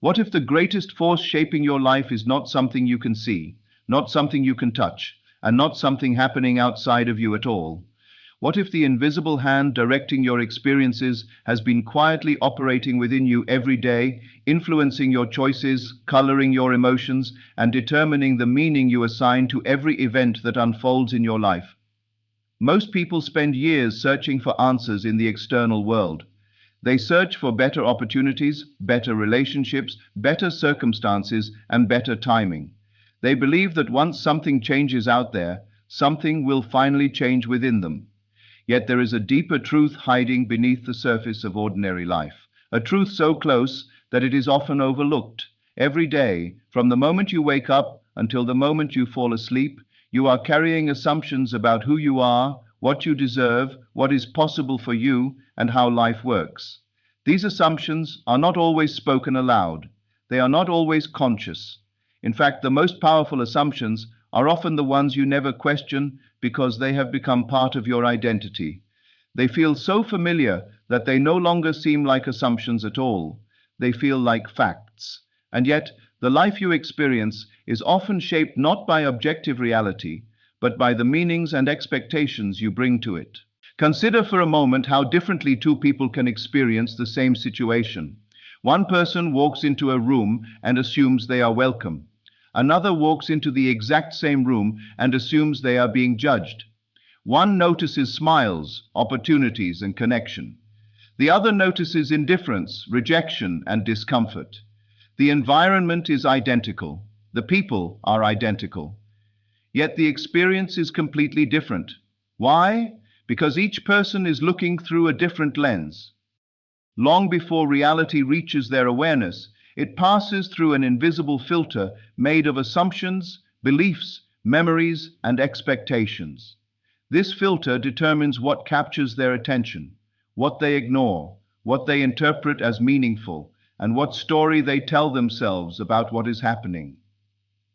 What if the greatest force shaping your life is not something you can see, not something you can touch, and not something happening outside of you at all? What if the invisible hand directing your experiences has been quietly operating within you every day, influencing your choices, coloring your emotions, and determining the meaning you assign to every event that unfolds in your life? Most people spend years searching for answers in the external world. They search for better opportunities, better relationships, better circumstances, and better timing. They believe that once something changes out there, something will finally change within them. Yet there is a deeper truth hiding beneath the surface of ordinary life, a truth so close that it is often overlooked. Every day, from the moment you wake up until the moment you fall asleep, you are carrying assumptions about who you are, what you deserve, what is possible for you, and how life works. These assumptions are not always spoken aloud. They are not always conscious. In fact, the most powerful assumptions are often the ones you never question because they have become part of your identity. They feel so familiar that they no longer seem like assumptions at all. They feel like facts. And yet, the life you experience is often shaped not by objective reality, but by the meanings and expectations you bring to it. Consider for a moment how differently two people can experience the same situation. One person walks into a room and assumes they are welcome. Another walks into the exact same room and assumes they are being judged. One notices smiles, opportunities, and connection. The other notices indifference, rejection, and discomfort. The environment is identical. The people are identical. Yet the experience is completely different. Why? Because each person is looking through a different lens. Long before reality reaches their awareness, it passes through an invisible filter made of assumptions, beliefs, memories, and expectations. This filter determines what captures their attention, what they ignore, what they interpret as meaningful, and what story they tell themselves about what is happening.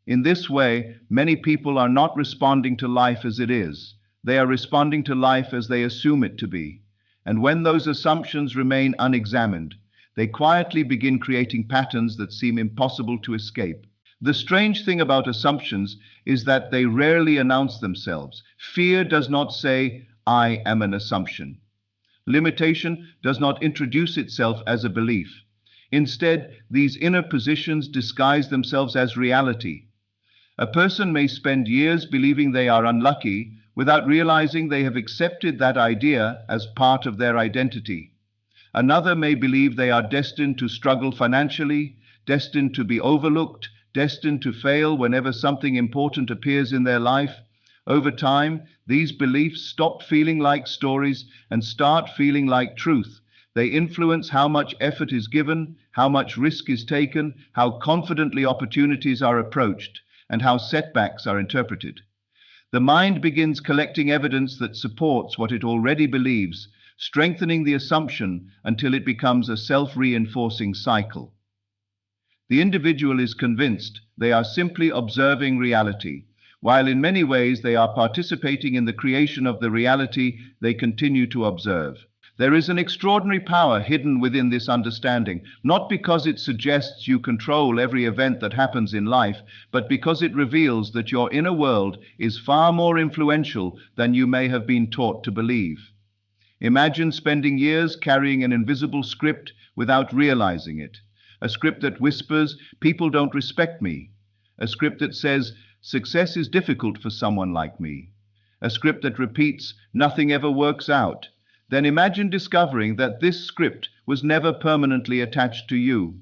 In this way, many people are not responding to life as it is. They are responding to life as they assume it to be. And when those assumptions remain unexamined, they quietly begin creating patterns that seem impossible to escape. The strange thing about assumptions is that they rarely announce themselves. Fear does not say, "I am an assumption." Limitation does not introduce itself as a belief. Instead, these inner positions disguise themselves as reality. A person may spend years believing they are unlucky without realizing they have accepted that idea as part of their identity. Another may believe they are destined to struggle financially, destined to be overlooked, destined to fail whenever something important appears in their life. Over time, these beliefs stop feeling like stories and start feeling like truth. They influence how much effort is given, how much risk is taken, how confidently opportunities are approached, and how setbacks are interpreted. The mind begins collecting evidence that supports what it already believes, strengthening the assumption until it becomes a self-reinforcing cycle. The individual is convinced they are simply observing reality, while in many ways they are participating in the creation of the reality they continue to observe. There is an extraordinary power hidden within this understanding, not because it suggests you control every event that happens in life, but because it reveals that your inner world is far more influential than you may have been taught to believe. Imagine spending years carrying an invisible script without realizing it. A script that whispers, "People don't respect me." A script that says, "Success is difficult for someone like me." A script that repeats, "Nothing ever works out." Then imagine discovering that this script was never permanently attached to you.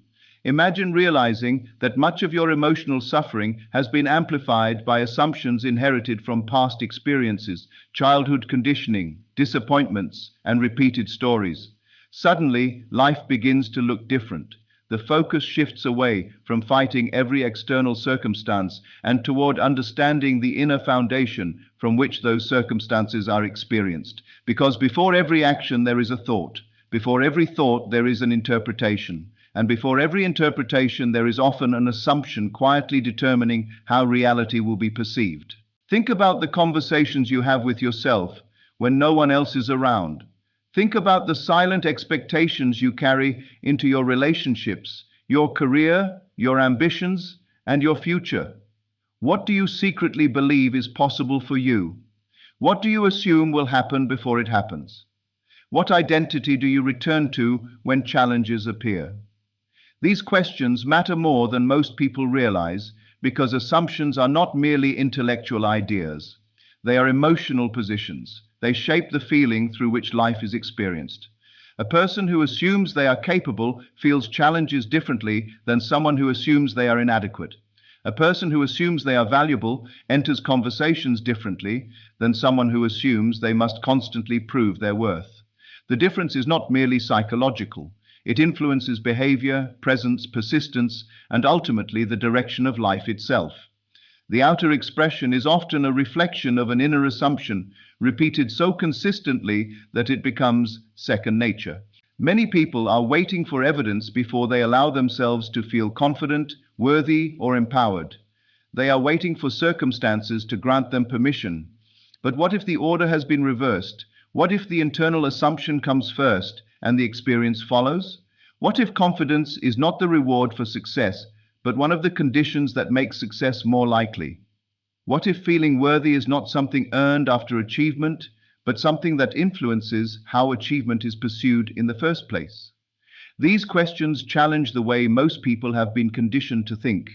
Imagine realizing that much of your emotional suffering has been amplified by assumptions inherited from past experiences, childhood conditioning, disappointments, and repeated stories. Suddenly, life begins to look different. The focus shifts away from fighting every external circumstance and toward understanding the inner foundation from which those circumstances are experienced. Because before every action there is a thought, before every thought there is an interpretation, and before every interpretation there is often an assumption quietly determining how reality will be perceived. Think about the conversations you have with yourself when no one else is around. Think about the silent expectations you carry into your relationships, your career, your ambitions, and your future. What do you secretly believe is possible for you? What do you assume will happen before it happens? What identity do you return to when challenges appear? These questions matter more than most people realize because assumptions are not merely intellectual ideas. They are emotional positions. They shape the feeling through which life is experienced. A person who assumes they are capable feels challenges differently than someone who assumes they are inadequate. A person who assumes they are valuable enters conversations differently than someone who assumes they must constantly prove their worth. The difference is not merely psychological. It influences behavior, presence, persistence, and ultimately the direction of life itself. The outer expression is often a reflection of an inner assumption, repeated so consistently that it becomes second nature. Many people are waiting for evidence before they allow themselves to feel confident, worthy, or empowered. They are waiting for circumstances to grant them permission. But what if the order has been reversed? What if the internal assumption comes first and the experience follows? What if confidence is not the reward for success, but one of the conditions that makes success more likely? What if feeling worthy is not something earned after achievement, but something that influences how achievement is pursued in the first place? These questions challenge the way most people have been conditioned to think.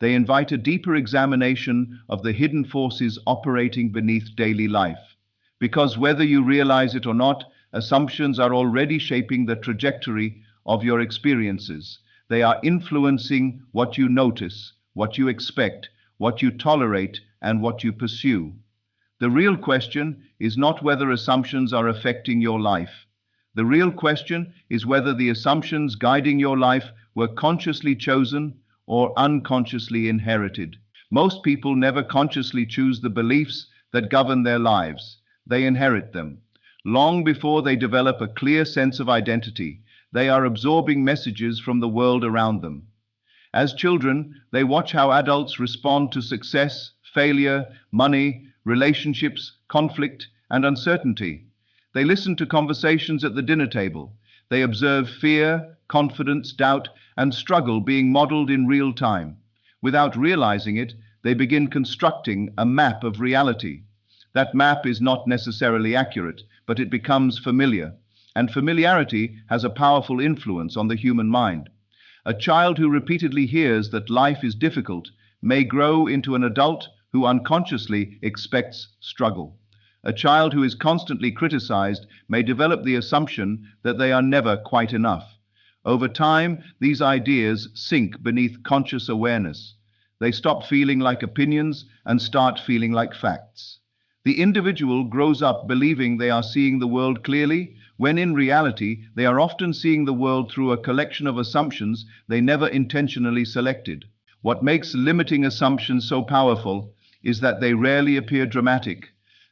They invite a deeper examination of the hidden forces operating beneath daily life. Because whether you realize it or not, assumptions are already shaping the trajectory of your experiences. They are influencing what you notice, what you expect, what you tolerate, and what you pursue. The real question is not whether assumptions are affecting your life. The real question is whether the assumptions guiding your life were consciously chosen or unconsciously inherited. Most people never consciously choose the beliefs that govern their lives. They inherit them. Long before they develop a clear sense of identity, they are absorbing messages from the world around them. As children, they watch how adults respond to success, failure, money, relationships, conflict, and uncertainty. They listen to conversations at the dinner table. They observe fear, confidence, doubt, and struggle being modeled in real time. Without realizing it, they begin constructing a map of reality. That map is not necessarily accurate, but it becomes familiar, and familiarity has a powerful influence on the human mind. A child who repeatedly hears that life is difficult may grow into an adult who unconsciously expects struggle. A child who is constantly criticized may develop the assumption that they are never quite enough. Over time, these ideas sink beneath conscious awareness. They stop feeling like opinions and start feeling like facts. The individual grows up believing they are seeing the world clearly, when in reality they are often seeing the world through a collection of assumptions they never intentionally selected. What makes limiting assumptions so powerful is that they rarely appear dramatic.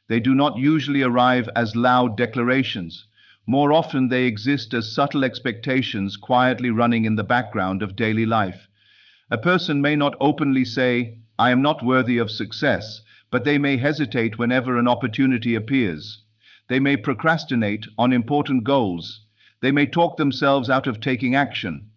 They do not usually arrive as loud declarations. More often they exist as subtle expectations quietly running in the background of daily life. A person may not openly say, "I am not worthy of success," but they may hesitate whenever an opportunity appears. They may procrastinate on important goals. They may talk themselves out of taking action.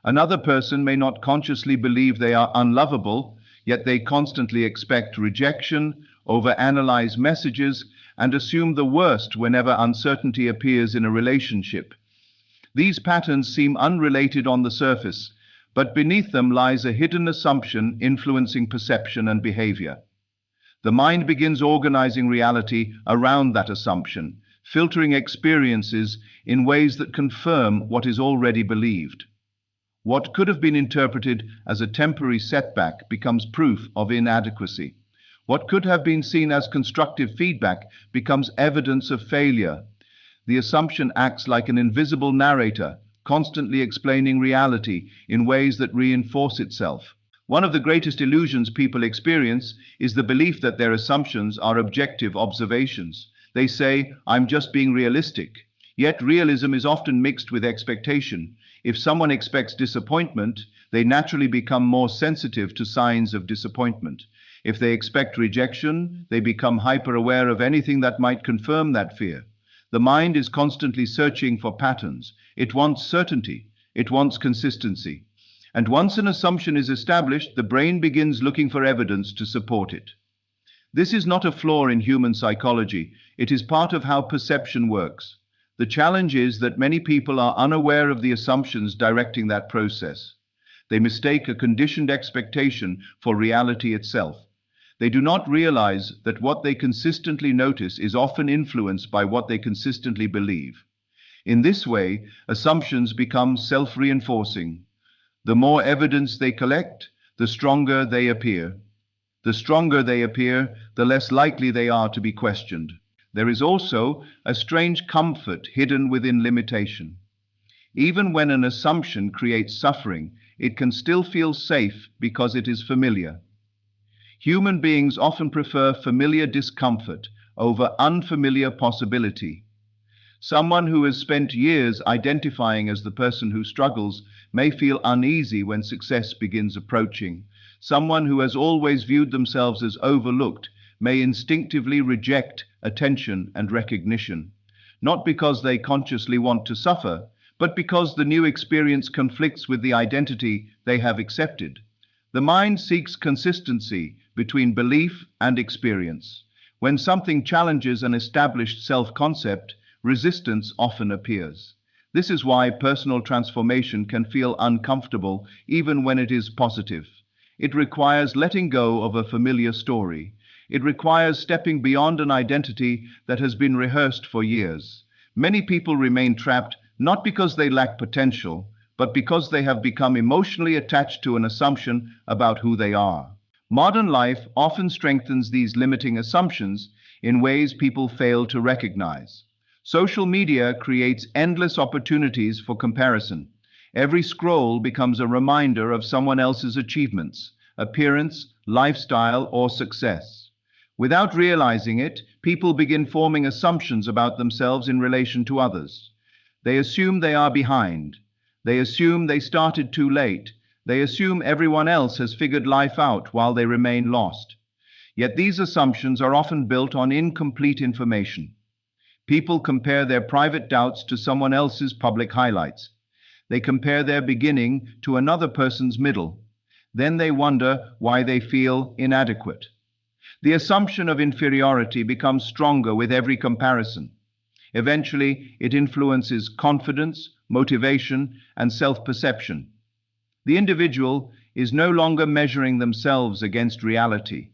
Another person may not consciously believe they are unlovable, yet they constantly expect rejection, overanalyze messages, and assume the worst whenever uncertainty appears in a relationship. These patterns seem unrelated on the surface, but beneath them lies a hidden assumption influencing perception and behavior. The mind begins organizing reality around that assumption, filtering experiences in ways that confirm what is already believed. What could have been interpreted as a temporary setback becomes proof of inadequacy. What could have been seen as constructive feedback becomes evidence of failure. The assumption acts like an invisible narrator, constantly explaining reality in ways that reinforce itself. One of the greatest illusions people experience is the belief that their assumptions are objective observations. They say, "I'm just being realistic." Yet realism is often mixed with expectation. If someone expects disappointment, they naturally become more sensitive to signs of disappointment. If they expect rejection, they become hyper-aware of anything that might confirm that fear. The mind is constantly searching for patterns. It wants certainty. It wants consistency. And once an assumption is established, the brain begins looking for evidence to support it. This is not a flaw in human psychology, it is part of how perception works. The challenge is that many people are unaware of the assumptions directing that process. They mistake a conditioned expectation for reality itself. They do not realize that what they consistently notice is often influenced by what they consistently believe. In this way, assumptions become self-reinforcing. The more evidence they collect, the stronger they appear. The stronger they appear, the less likely they are to be questioned. There is also a strange comfort hidden within limitation. Even when an assumption creates suffering, it can still feel safe because it is familiar. Human beings often prefer familiar discomfort over unfamiliar possibility. Someone who has spent years identifying as the person who struggles may feel uneasy when success begins approaching. Someone who has always viewed themselves as overlooked may instinctively reject attention and recognition, not because they consciously want to suffer, but because the new experience conflicts with the identity they have accepted. The mind seeks consistency between belief and experience. When something challenges an established self-concept, resistance often appears. This is why personal transformation can feel uncomfortable even when it is positive. It requires letting go of a familiar story. It requires stepping beyond an identity that has been rehearsed for years. Many people remain trapped not because they lack potential, but because they have become emotionally attached to an assumption about who they are. Modern life often strengthens these limiting assumptions in ways people fail to recognize. Social media creates endless opportunities for comparison. Every scroll becomes a reminder of someone else's achievements, appearance, lifestyle, or success. Without realizing it, people begin forming assumptions about themselves in relation to others. They assume they are behind. They assume they started too late. They assume everyone else has figured life out while they remain lost. Yet these assumptions are often built on incomplete information. People compare their private doubts to someone else's public highlights. They compare their beginning to another person's middle. Then they wonder why they feel inadequate. The assumption of inferiority becomes stronger with every comparison. Eventually, it influences confidence, motivation, and self-perception. The individual is no longer measuring themselves against reality.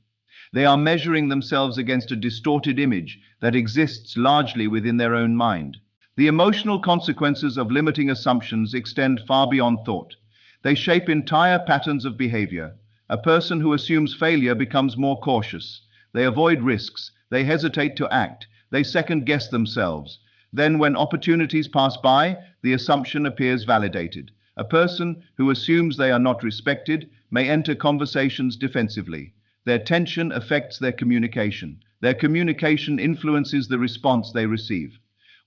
They are measuring themselves against a distorted image that exists largely within their own mind. The emotional consequences of limiting assumptions extend far beyond thought. They shape entire patterns of behavior. A person who assumes failure becomes more cautious. They avoid risks. They hesitate to act. They second-guess themselves. Then, when opportunities pass by, the assumption appears validated. A person who assumes they are not respected may enter conversations defensively. Their tension affects their communication. Their communication influences the response they receive.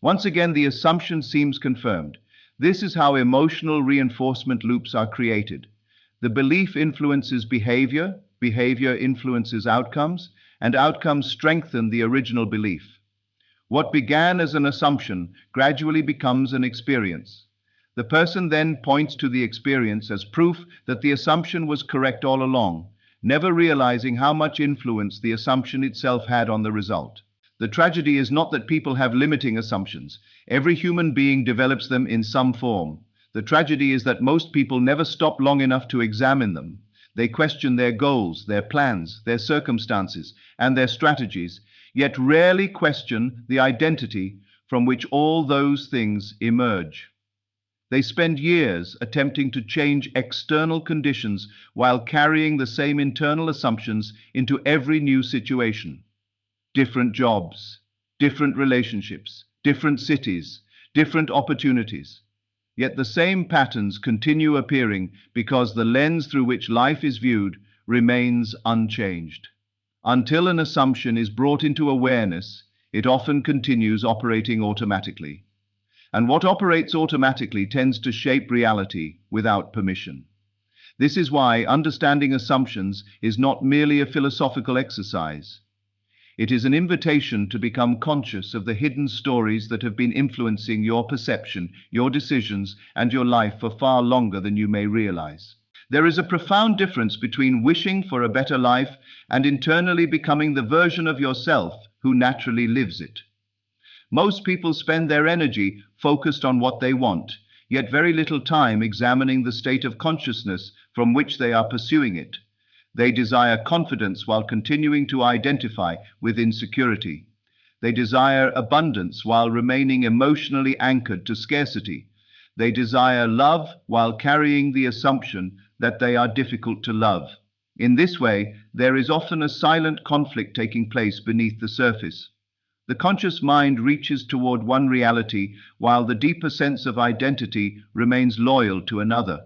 Once again, the assumption seems confirmed. This is how emotional reinforcement loops are created. The belief influences behavior, behavior influences outcomes, and outcomes strengthen the original belief. What began as an assumption gradually becomes an experience. The person then points to the experience as proof that the assumption was correct all along, never realizing how much influence the assumption itself had on the result. The tragedy is not that people have limiting assumptions. Every human being develops them in some form. The tragedy is that most people never stop long enough to examine them. They question their goals, their plans, their circumstances, and their strategies, yet rarely question the identity from which all those things emerge. They spend years attempting to change external conditions while carrying the same internal assumptions into every new situation. Different jobs, different relationships, different cities, different opportunities. Yet the same patterns continue appearing because the lens through which life is viewed remains unchanged. Until an assumption is brought into awareness, it often continues operating automatically. And what operates automatically tends to shape reality without permission. This is why understanding assumptions is not merely a philosophical exercise. It is an invitation to become conscious of the hidden stories that have been influencing your perception, your decisions, and your life for far longer than you may realize. There is a profound difference between wishing for a better life and internally becoming the version of yourself who naturally lives it. Most people spend their energy focused on what they want, yet very little time examining the state of consciousness from which they are pursuing it. They desire confidence while continuing to identify with insecurity. They desire abundance while remaining emotionally anchored to scarcity. They desire love while carrying the assumption that they are difficult to love. In this way, there is often a silent conflict taking place beneath the surface. The conscious mind reaches toward one reality, while the deeper sense of identity remains loyal to another.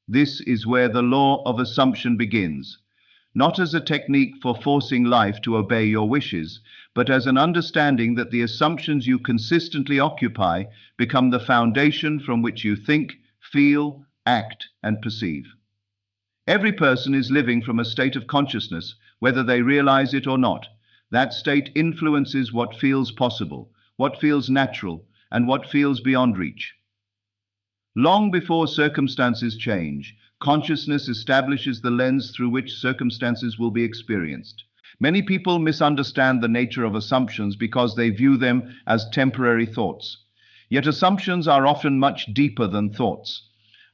This is where the law of assumption begins, not as a technique for forcing life to obey your wishes, but as an understanding that the assumptions you consistently occupy become the foundation from which you think, feel, act, and perceive. Every person is living from a state of consciousness, whether they realize it or not. That state influences what feels possible, what feels natural, and what feels beyond reach. Long before circumstances change, consciousness establishes the lens through which circumstances will be experienced. Many people misunderstand the nature of assumptions because they view them as temporary thoughts. Yet assumptions are often much deeper than thoughts.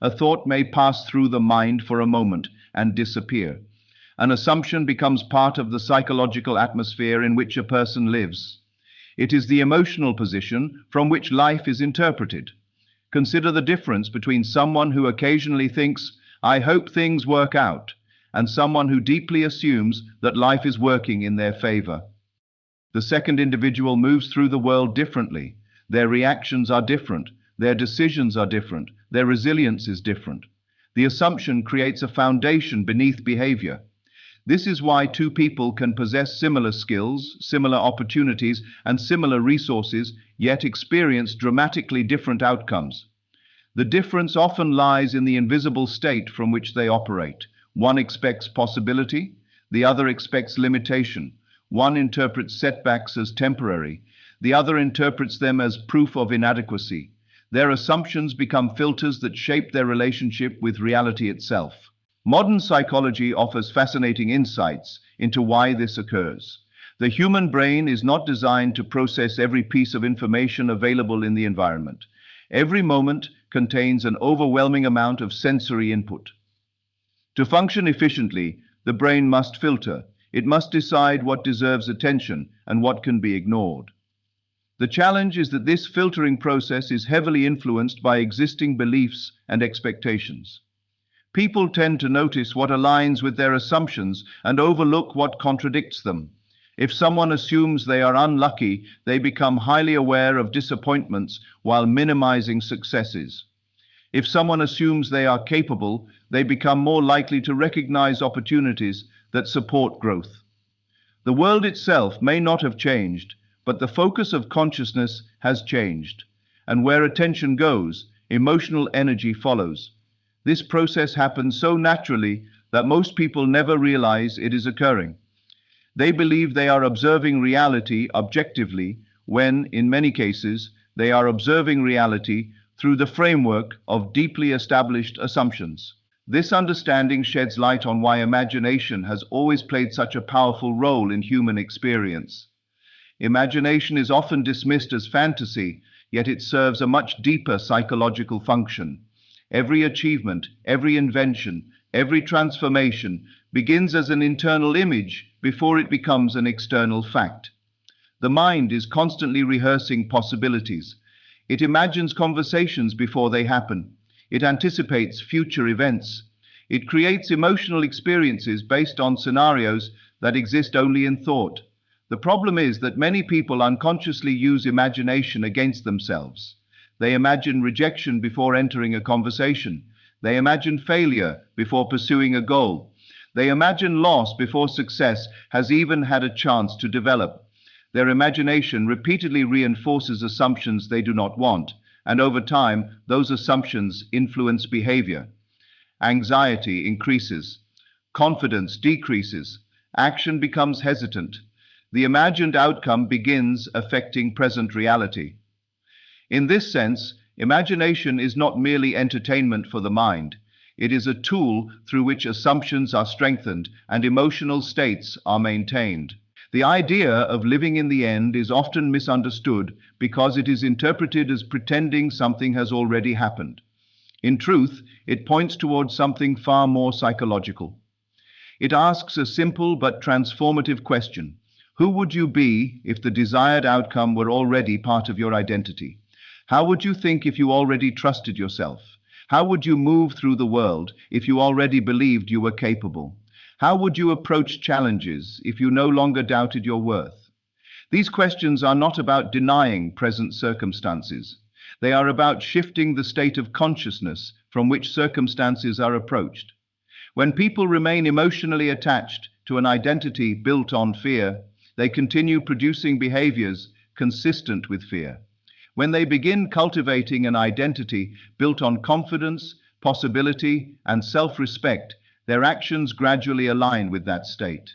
A thought may pass through the mind for a moment and disappear. An assumption becomes part of the psychological atmosphere in which a person lives. It is the emotional position from which life is interpreted. Consider the difference between someone who occasionally thinks, "I hope things work out," and someone who deeply assumes that life is working in their favor. The second individual moves through the world differently. Their reactions are different. Their decisions are different. Their resilience is different. The assumption creates a foundation beneath behavior. This is why two people can possess similar skills, similar opportunities, and similar resources, yet experience dramatically different outcomes. The difference often lies in the invisible state from which they operate. One expects possibility, the other expects limitation. One interprets setbacks as temporary, the other interprets them as proof of inadequacy. Their assumptions become filters that shape their relationship with reality itself. Modern psychology offers fascinating insights into why this occurs. The human brain is not designed to process every piece of information available in the environment. Every moment contains an overwhelming amount of sensory input. To function efficiently, the brain must filter. It must decide what deserves attention and what can be ignored. The challenge is that this filtering process is heavily influenced by existing beliefs and expectations. People tend to notice what aligns with their assumptions and overlook what contradicts them. If someone assumes they are unlucky, they become highly aware of disappointments while minimizing successes. If someone assumes they are capable, they become more likely to recognize opportunities that support growth. The world itself may not have changed, but the focus of consciousness has changed. And where attention goes, emotional energy follows. This process happens so naturally that most people never realize it is occurring. They believe they are observing reality objectively when, in many cases, they are observing reality through the framework of deeply established assumptions. This understanding sheds light on why imagination has always played such a powerful role in human experience. Imagination is often dismissed as fantasy, yet it serves a much deeper psychological function. Every achievement, every invention, every transformation begins as an internal image before it becomes an external fact. The mind is constantly rehearsing possibilities. It imagines conversations before they happen. It anticipates future events. It creates emotional experiences based on scenarios that exist only in thought. The problem is that many people unconsciously use imagination against themselves. They imagine rejection before entering a conversation. They imagine failure before pursuing a goal. They imagine loss before success has even had a chance to develop. Their imagination repeatedly reinforces assumptions they do not want, and over time, those assumptions influence behavior. Anxiety increases. Confidence decreases. Action becomes hesitant. The imagined outcome begins affecting present reality. In this sense, imagination is not merely entertainment for the mind. It is a tool through which assumptions are strengthened and emotional states are maintained. The idea of living in the end is often misunderstood because it is interpreted as pretending something has already happened. In truth, it points towards something far more psychological. It asks a simple but transformative question. Who would you be if the desired outcome were already part of your identity? How would you think if you already trusted yourself? How would you move through the world if you already believed you were capable? How would you approach challenges if you no longer doubted your worth? These questions are not about denying present circumstances. They are about shifting the state of consciousness from which circumstances are approached. When people remain emotionally attached to an identity built on fear, they continue producing behaviors consistent with fear. When they begin cultivating an identity built on confidence, possibility, and self-respect, their actions gradually align with that state.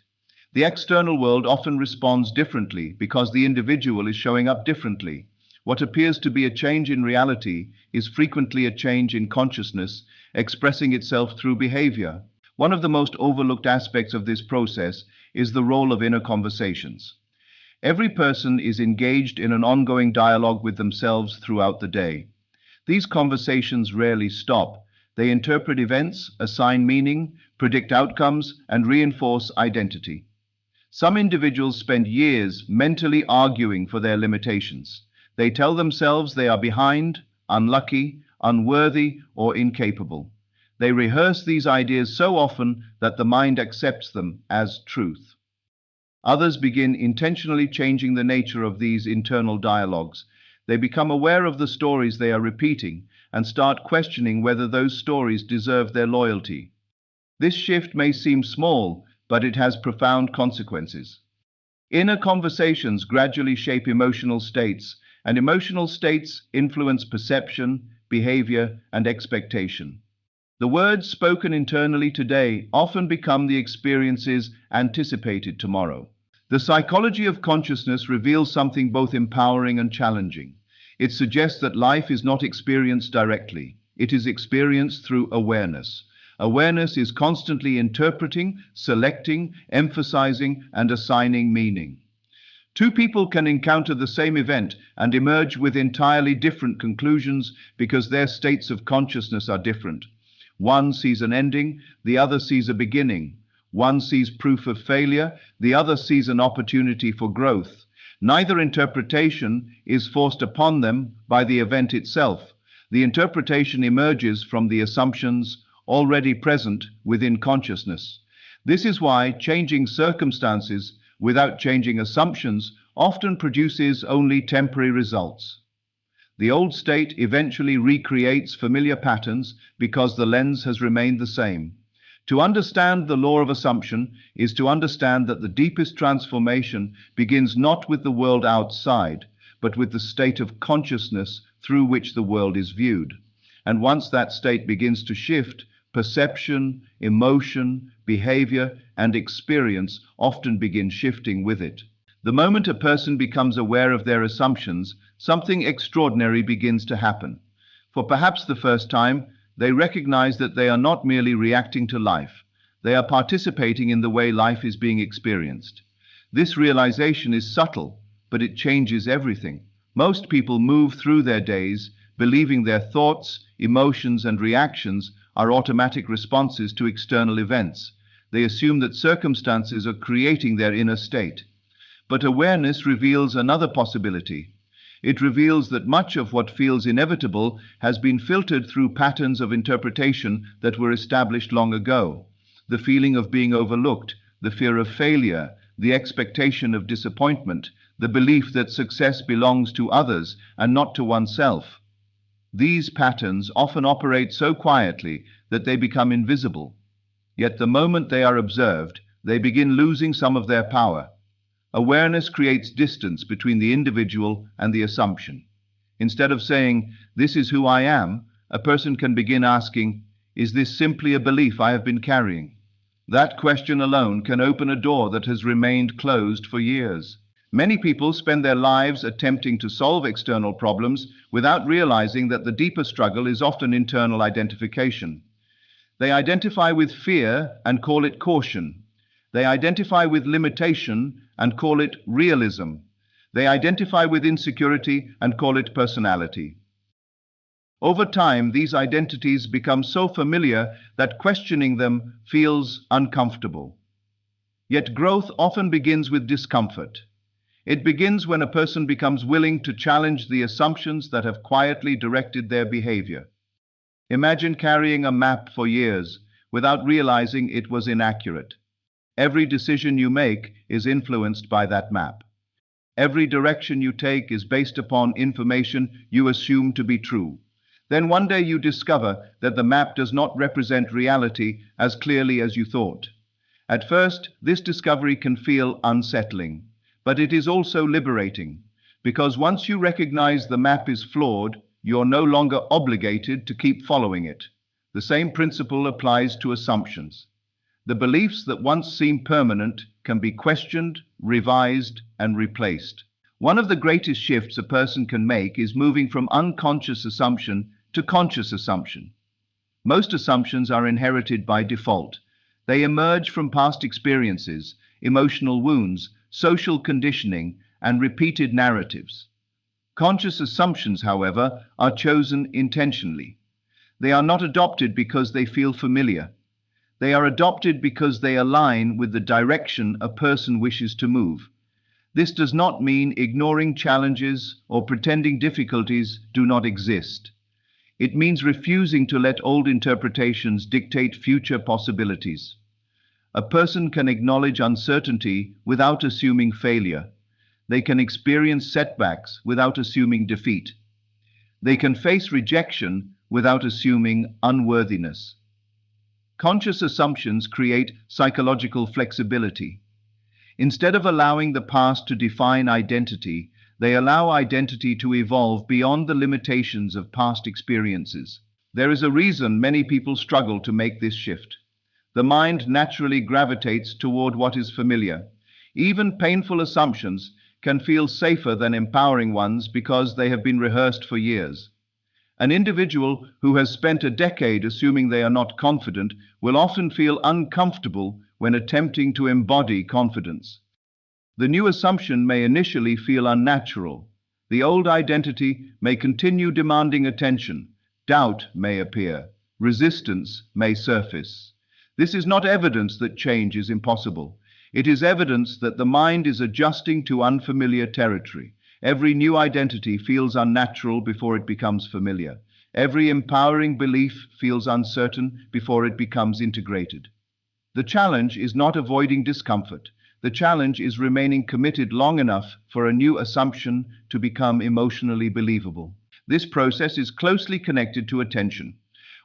The external world often responds differently because the individual is showing up differently. What appears to be a change in reality is frequently a change in consciousness, expressing itself through behavior. One of the most overlooked aspects of this process is the role of inner conversations. Every person is engaged in an ongoing dialogue with themselves throughout the day. These conversations rarely stop. They interpret events, assign meaning, predict outcomes, and reinforce identity. Some individuals spend years mentally arguing for their limitations. They tell themselves they are behind, unlucky, unworthy, or incapable. They rehearse these ideas so often that the mind accepts them as truth. Others begin intentionally changing the nature of these internal dialogues. They become aware of the stories they are repeating and start questioning whether those stories deserve their loyalty. This shift may seem small, but it has profound consequences. Inner conversations gradually shape emotional states, and emotional states influence perception, behavior, and expectation. The words spoken internally today often become the experiences anticipated tomorrow. The psychology of consciousness reveals something both empowering and challenging. It suggests that life is not experienced directly. It is experienced through awareness. Awareness is constantly interpreting, selecting, emphasizing, and assigning meaning. Two people can encounter the same event and emerge with entirely different conclusions because their states of consciousness are different. One sees an ending, the other sees a beginning. One sees proof of failure, the other sees an opportunity for growth. Neither interpretation is forced upon them by the event itself. The interpretation emerges from the assumptions already present within consciousness. This is why changing circumstances without changing assumptions often produces only temporary results. The old state eventually recreates familiar patterns because the lens has remained the same. To understand the law of assumption is to understand that the deepest transformation begins not with the world outside, but with the state of consciousness through which the world is viewed. And once that state begins to shift, perception, emotion, behavior, and experience often begin shifting with it. The moment a person becomes aware of their assumptions, something extraordinary begins to happen. For perhaps the first time, they recognize that they are not merely reacting to life. They are participating in the way life is being experienced. This realization is subtle, but it changes everything. Most people move through their days believing their thoughts, emotions, and reactions are automatic responses to external events. They assume that circumstances are creating their inner state. But awareness reveals another possibility. It reveals that much of what feels inevitable has been filtered through patterns of interpretation that were established long ago. The feeling of being overlooked, the fear of failure, the expectation of disappointment, the belief that success belongs to others and not to oneself. These patterns often operate so quietly that they become invisible. Yet the moment they are observed, they begin losing some of their power. Awareness creates distance between the individual and the assumption. Instead of saying, "This is who I am," a person can begin asking, "Is this simply a belief I have been carrying?" That question alone can open a door that has remained closed for years. Many people spend their lives attempting to solve external problems without realizing that the deeper struggle is often internal identification. They identify with fear and call it caution. They identify with limitation and call it realism. They identify with insecurity and call it personality. Over time, these identities become so familiar that questioning them feels uncomfortable. Yet growth often begins with discomfort. It begins when a person becomes willing to challenge the assumptions that have quietly directed their behavior. Imagine carrying a map for years without realizing it was inaccurate. Every decision you make is influenced by that map. Every direction you take is based upon information you assume to be true. Then one day you discover that the map does not represent reality as clearly as you thought. At first, this discovery can feel unsettling, but it is also liberating, because once you recognize the map is flawed, you're no longer obligated to keep following it. The same principle applies to assumptions. The beliefs that once seemed permanent can be questioned, revised, and replaced. One of the greatest shifts a person can make is moving from unconscious assumption to conscious assumption. Most assumptions are inherited by default. They emerge from past experiences, emotional wounds, social conditioning, and repeated narratives. Conscious assumptions, however, are chosen intentionally. They are not adopted because they feel familiar. They are adopted because they align with the direction a person wishes to move. This does not mean ignoring challenges or pretending difficulties do not exist. It means refusing to let old interpretations dictate future possibilities. A person can acknowledge uncertainty without assuming failure. They can experience setbacks without assuming defeat. They can face rejection without assuming unworthiness. Conscious assumptions create psychological flexibility. Instead of allowing the past to define identity, they allow identity to evolve beyond the limitations of past experiences. There is a reason many people struggle to make this shift. The mind naturally gravitates toward what is familiar. Even painful assumptions can feel safer than empowering ones because they have been rehearsed for years. An individual who has spent a decade assuming they are not confident will often feel uncomfortable when attempting to embody confidence. The new assumption may initially feel unnatural. The old identity may continue demanding attention. Doubt may appear. Resistance may surface. This is not evidence that change is impossible. It is evidence that the mind is adjusting to unfamiliar territory. Every new identity feels unnatural before it becomes familiar. Every empowering belief feels uncertain before it becomes integrated. The challenge is not avoiding discomfort. The challenge is remaining committed long enough for a new assumption to become emotionally believable. This process is closely connected to attention.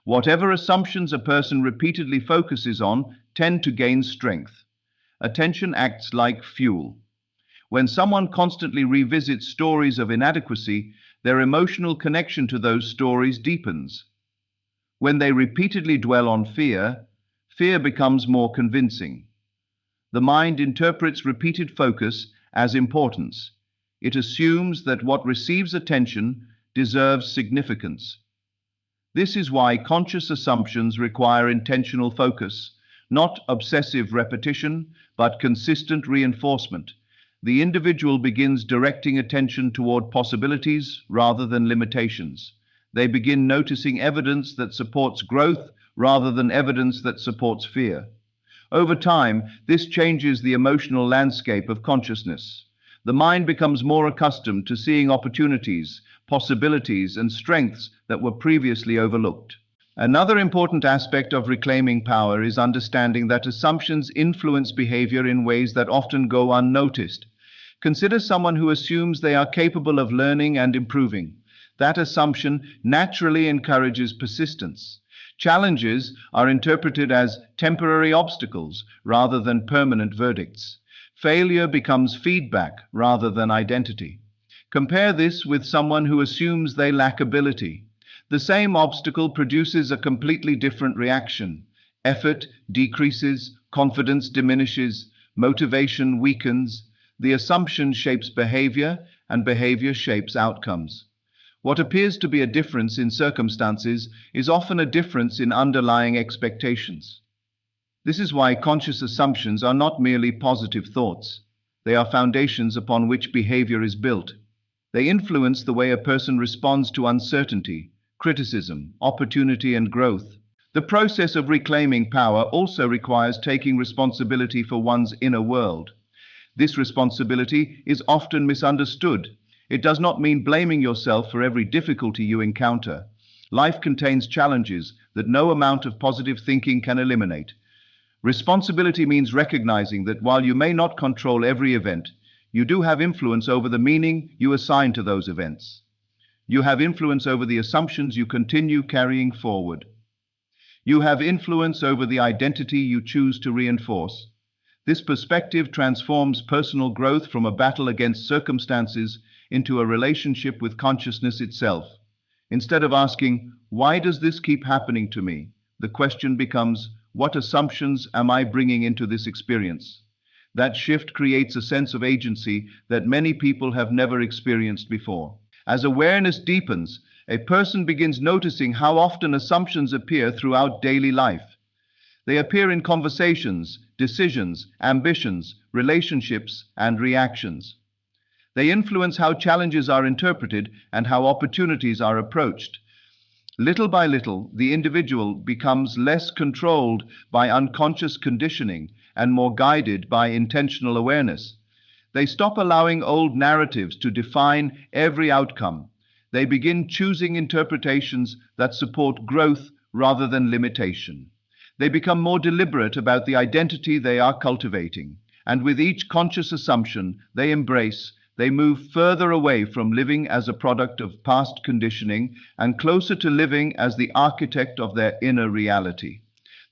Whatever assumptions a person repeatedly focuses on tend to gain strength. Attention acts like fuel. When someone constantly revisits stories of inadequacy, their emotional connection to those stories deepens. When they repeatedly dwell on fear, fear becomes more convincing. The mind interprets repeated focus as importance. It assumes that what receives attention deserves significance. This is why conscious assumptions require intentional focus, not obsessive repetition, but consistent reinforcement. The individual begins directing attention toward possibilities rather than limitations. They begin noticing evidence that supports growth rather than evidence that supports fear. Over time, this changes the emotional landscape of consciousness. The mind becomes more accustomed to seeing opportunities, possibilities, and strengths that were previously overlooked. Another important aspect of reclaiming power is understanding that assumptions influence behavior in ways that often go unnoticed. Consider someone who assumes they are capable of learning and improving. That assumption naturally encourages persistence. Challenges are interpreted as temporary obstacles rather than permanent verdicts. Failure becomes feedback rather than identity. Compare this with someone who assumes they lack ability. The same obstacle produces a completely different reaction. Effort decreases, confidence diminishes, motivation weakens. The assumption shapes behavior, and behavior shapes outcomes. What appears to be a difference in circumstances is often a difference in underlying expectations. This is why conscious assumptions are not merely positive thoughts. They are foundations upon which behavior is built. They influence the way a person responds to uncertainty, criticism, opportunity, and growth. The process of reclaiming power also requires taking responsibility for one's inner world. This responsibility is often misunderstood. It does not mean blaming yourself for every difficulty you encounter. Life contains challenges that no amount of positive thinking can eliminate. Responsibility means recognizing that while you may not control every event, you do have influence over the meaning you assign to those events. You have influence over the assumptions you continue carrying forward. You have influence over the identity you choose to reinforce. This perspective transforms personal growth from a battle against circumstances into a relationship with consciousness itself. Instead of asking, "Why does this keep happening to me?" the question becomes, "What assumptions am I bringing into this experience?" That shift creates a sense of agency that many people have never experienced before. As awareness deepens, a person begins noticing how often assumptions appear throughout daily life. They appear in conversations, decisions, ambitions, relationships, and reactions. They influence how challenges are interpreted and how opportunities are approached. Little by little, the individual becomes less controlled by unconscious conditioning and more guided by intentional awareness. They stop allowing old narratives to define every outcome. They begin choosing interpretations that support growth rather than limitation. They become more deliberate about the identity they are cultivating, and with each conscious assumption they embrace, they move further away from living as a product of past conditioning and closer to living as the architect of their inner reality.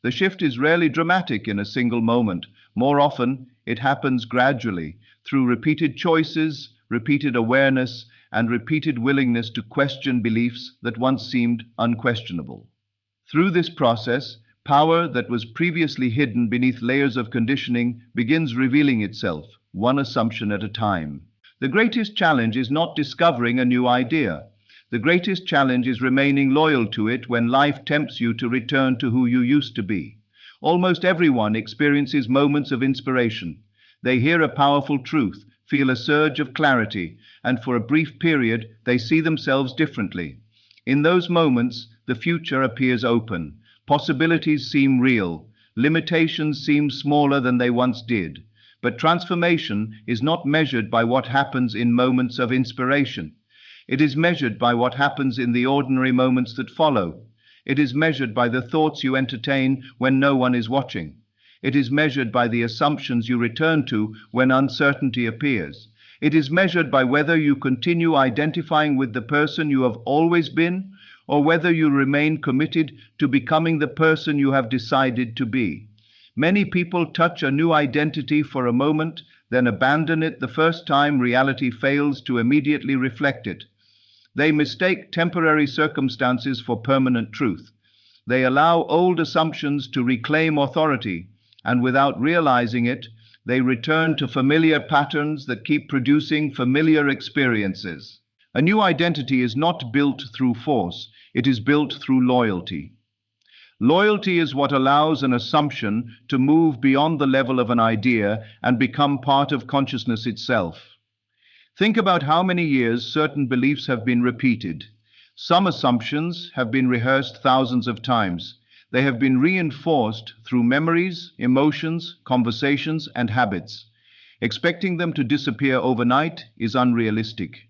The shift is rarely dramatic in a single moment. More often, it happens gradually, through repeated choices, repeated awareness, and repeated willingness to question beliefs that once seemed unquestionable. Through this process, power that was previously hidden beneath layers of conditioning begins revealing itself, one assumption at a time. The greatest challenge is not discovering a new idea. The greatest challenge is remaining loyal to it when life tempts you to return to who you used to be. Almost everyone experiences moments of inspiration. They hear a powerful truth, feel a surge of clarity, and for a brief period they see themselves differently. In those moments, the future appears open. Possibilities seem real. Limitations seem smaller than they once did. But transformation is not measured by what happens in moments of inspiration. It is measured by what happens in the ordinary moments that follow. It is measured by the thoughts you entertain when no one is watching. It is measured by the assumptions you return to when uncertainty appears. It is measured by whether you continue identifying with the person you have always been, or whether you remain committed to becoming the person you have decided to be. Many people touch a new identity for a moment, then abandon it the first time reality fails to immediately reflect it. They mistake temporary circumstances for permanent truth. They allow old assumptions to reclaim authority, and without realizing it, they return to familiar patterns that keep producing familiar experiences. A new identity is not built through force, it is built through loyalty. Loyalty is what allows an assumption to move beyond the level of an idea and become part of consciousness itself. Think about how many years certain beliefs have been repeated. Some assumptions have been rehearsed thousands of times. They have been reinforced through memories, emotions, conversations, and habits. Expecting them to disappear overnight is unrealistic.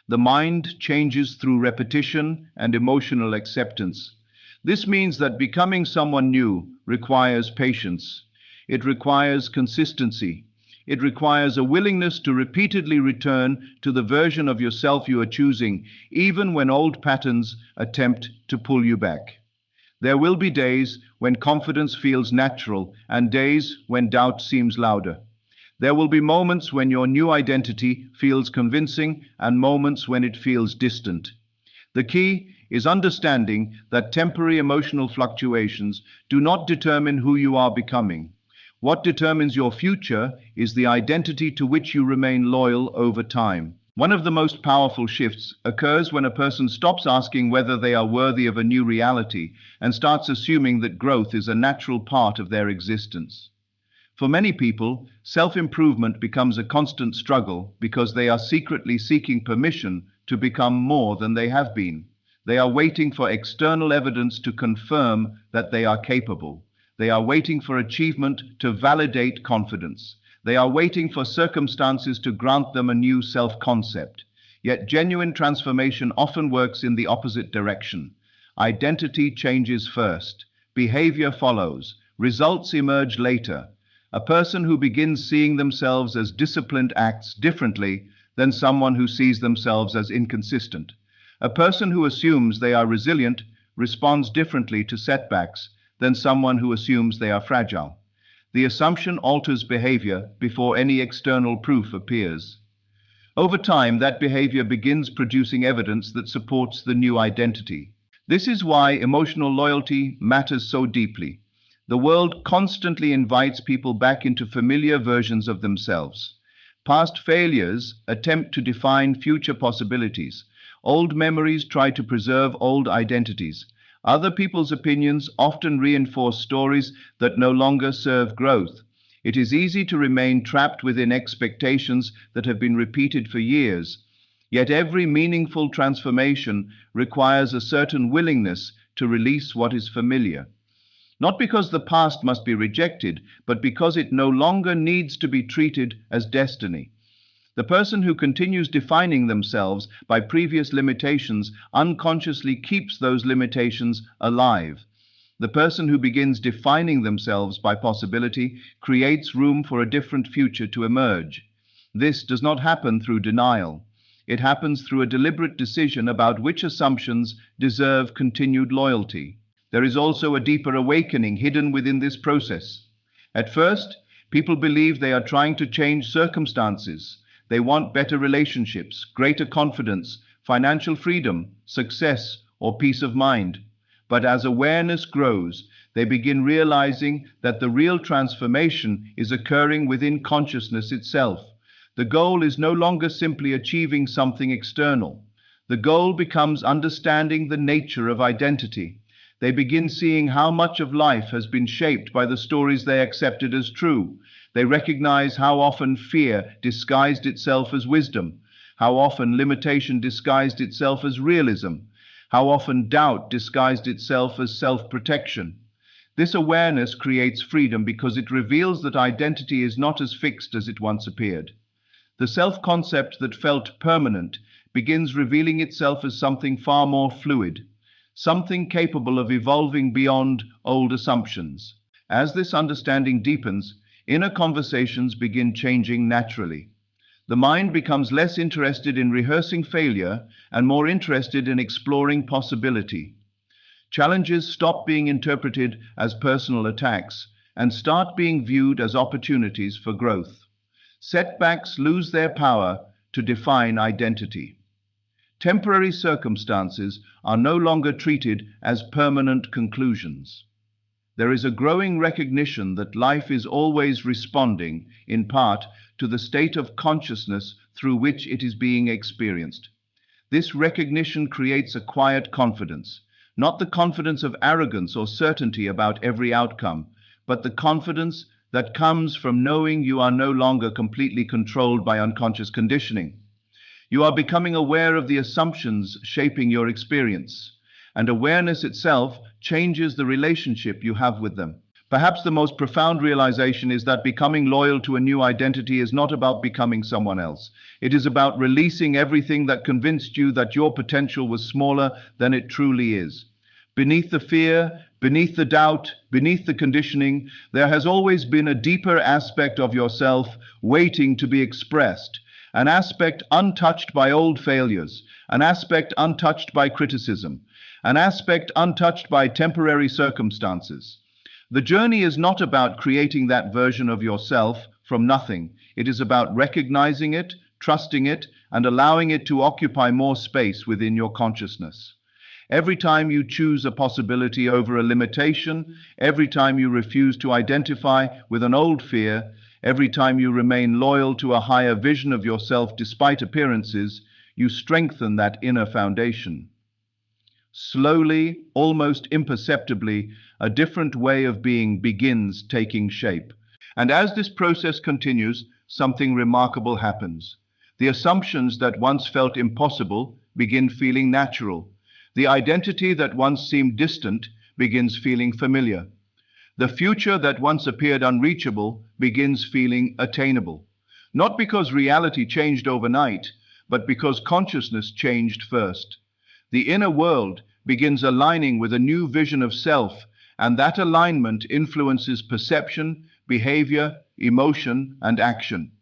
The mind changes through repetition and emotional acceptance. This means that becoming someone new requires patience. It requires consistency. It requires a willingness to repeatedly return to the version of yourself you are choosing, even when old patterns attempt to pull you back. There will be days when confidence feels natural and days when doubt seems louder. There will be moments when your new identity feels convincing and moments when it feels distant. The key is understanding that temporary emotional fluctuations do not determine who you are becoming. What determines your future is the identity to which you remain loyal over time. One of the most powerful shifts occurs when a person stops asking whether they are worthy of a new reality and starts assuming that growth is a natural part of their existence. For many people, self-improvement becomes a constant struggle because they are secretly seeking permission to become more than they have been. They are waiting for external evidence to confirm that they are capable. They are waiting for achievement to validate confidence. They are waiting for circumstances to grant them a new self-concept. Yet genuine transformation often works in the opposite direction. Identity changes first. Behavior follows. Results emerge later. A person who begins seeing themselves as disciplined acts differently than someone who sees themselves as inconsistent. A person who assumes they are resilient responds differently to setbacks than someone who assumes they are fragile. The assumption alters behavior before any external proof appears. Over time, that behavior begins producing evidence that supports the new identity. This is why emotional loyalty matters so deeply. The world constantly invites people back into familiar versions of themselves. Past failures attempt to define future possibilities. Old memories try to preserve old identities. Other people's opinions often reinforce stories that no longer serve growth. It is easy to remain trapped within expectations that have been repeated for years. Yet every meaningful transformation requires a certain willingness to release what is familiar. Not because the past must be rejected, but because it no longer needs to be treated as destiny. The person who continues defining themselves by previous limitations unconsciously keeps those limitations alive. The person who begins defining themselves by possibility creates room for a different future to emerge. This does not happen through denial. It happens through a deliberate decision about which assumptions deserve continued loyalty. There is also a deeper awakening hidden within this process. At first, people believe they are trying to change circumstances. They want better relationships, greater confidence, financial freedom, success, or peace of mind. But as awareness grows, they begin realizing that the real transformation is occurring within consciousness itself. The goal is no longer simply achieving something external. The goal becomes understanding the nature of identity. They begin seeing how much of life has been shaped by the stories they accepted as true. They recognize how often fear disguised itself as wisdom, how often limitation disguised itself as realism, how often doubt disguised itself as self-protection. This awareness creates freedom because it reveals that identity is not as fixed as it once appeared. The self-concept that felt permanent begins revealing itself as something far more fluid, something capable of evolving beyond old assumptions. As this understanding deepens, inner conversations begin changing naturally. The mind becomes less interested in rehearsing failure and more interested in exploring possibility. Challenges stop being interpreted as personal attacks and start being viewed as opportunities for growth. Setbacks lose their power to define identity. Temporary circumstances are no longer treated as permanent conclusions. There is a growing recognition that life is always responding, in part, to the state of consciousness through which it is being experienced. This recognition creates a quiet confidence, not the confidence of arrogance or certainty about every outcome, but the confidence that comes from knowing you are no longer completely controlled by unconscious conditioning. You are becoming aware of the assumptions shaping your experience, and awareness itself changes the relationship you have with them. Perhaps the most profound realization is that becoming loyal to a new identity is not about becoming someone else. It is about releasing everything that convinced you that your potential was smaller than it truly is. Beneath the fear, beneath the doubt, beneath the conditioning, there has always been a deeper aspect of yourself waiting to be expressed. An aspect untouched by old failures, an aspect untouched by criticism, an aspect untouched by temporary circumstances. The journey is not about creating that version of yourself from nothing. It is about recognizing it, trusting it, and allowing it to occupy more space within your consciousness. Every time you choose a possibility over a limitation, every time you refuse to identify with an old fear, Every time you remain loyal to a higher vision of yourself despite appearances, you strengthen that inner foundation. Slowly, almost imperceptibly, a different way of being begins taking shape. And as this process continues, something remarkable happens. The assumptions that once felt impossible begin feeling natural. The identity that once seemed distant begins feeling familiar. The future that once appeared unreachable begins feeling attainable. Not because reality changed overnight, but because consciousness changed first. The inner world begins aligning with a new vision of self, and that alignment influences perception, behavior, emotion, and action.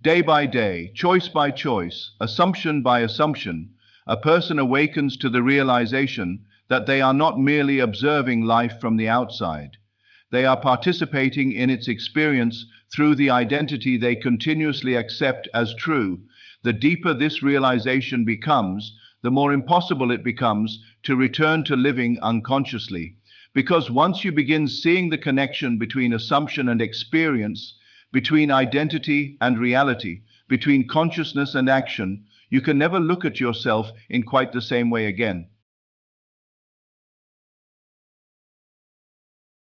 Day by day, choice by choice, assumption by assumption, a person awakens to the realization that they are not merely observing life from the outside. They are participating in its experience through the identity they continuously accept as true. The deeper this realization becomes, the more impossible it becomes to return to living unconsciously. Because once you begin seeing the connection between assumption and experience, between identity and reality, between consciousness and action, you can never look at yourself in quite the same way again.